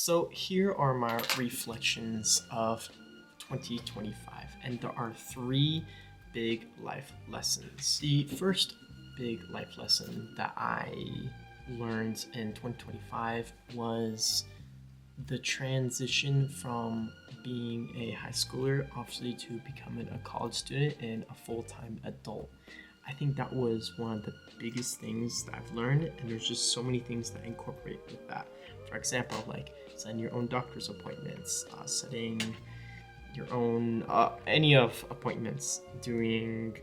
So here are my reflections of 2025, and there are three big life lessons. The first big life lesson that I learned in 2025 was the transition from being a high schooler, obviously, to becoming a college student and a full-time adult. I think that was one of the biggest things that I've learned, and there's just so many things that I incorporate with that. For example, like setting your own doctor's appointments, setting your own any of appointments, doing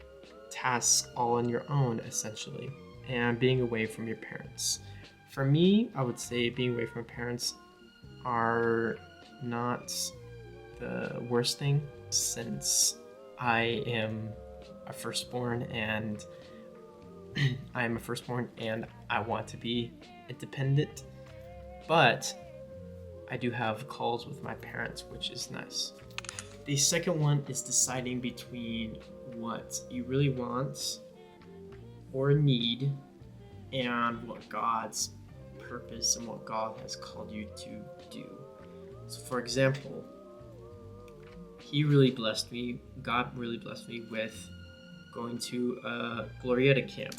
tasks all on your own essentially, and being away from your parents. For me, I would say being away from parents are not the worst thing, since I am a firstborn and I want to be independent, but I do have calls with my parents, which is nice. The second one is deciding between what you really want or need and what God's purpose and what God has called you to do. So for example, God really blessed me with going to a Glorieta camp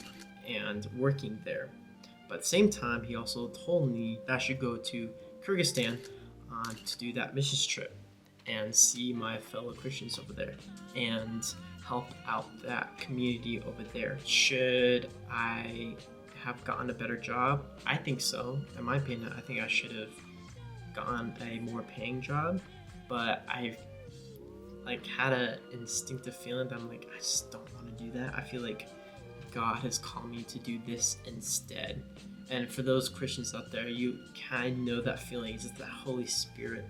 and working there. But at the same time, he also told me that I should go to Kyrgyzstan to do that missions trip and see my fellow Christians over there and help out that community over there. Should I have gotten a better job? I think so. In my opinion, I think I should have gotten a more paying job, but I've had an instinctive feeling that I'm like, I just don't want to do that. I feel like God has called me to do this instead. And for those Christians out there, you kind of know that feeling. It's just that Holy Spirit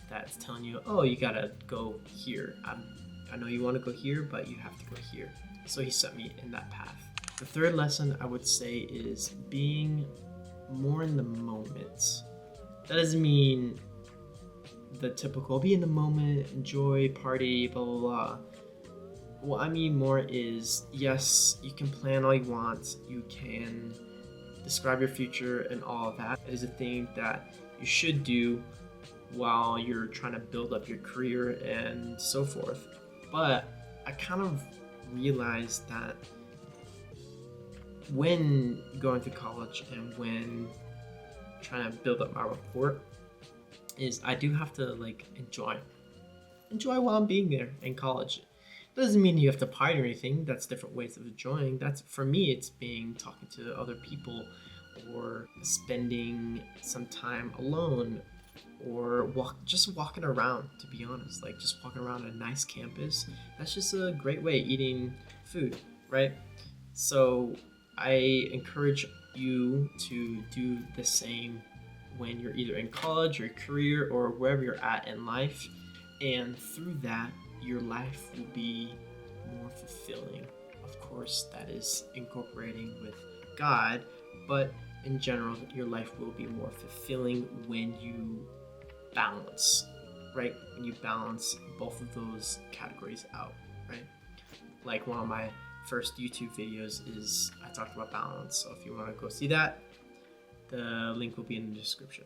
that's telling you, oh, you gotta go here. I know you want to go here, but you have to go here. So he set me in that path. The third lesson I would say is being more in the moment. That doesn't mean the typical be in the moment, enjoy, party, blah, blah, blah. What I mean more is, yes, you can plan all you want, you can describe your future and all of that. It is a thing that you should do while you're trying to build up your career and so forth. But I kind of realized that when going to college and when trying to build up my rapport is I do have to enjoy while I'm being there in college. Doesn't mean you have to party or anything. That's different ways of enjoying. That's, for me, it's talking to other people or spending some time alone or just walking around, to be honest. Like just walking around a nice campus. That's just a great way eating food, right? So I encourage you to do the same when you're either in college or career or wherever you're at in life. And through that, your life will be more fulfilling. Of course, that is incorporating with God, but in general, your life will be more fulfilling when you balance, right? When you balance both of those categories out, right? Like one of my first YouTube videos I talked about balance. So if you want to go see that, the link will be in the description.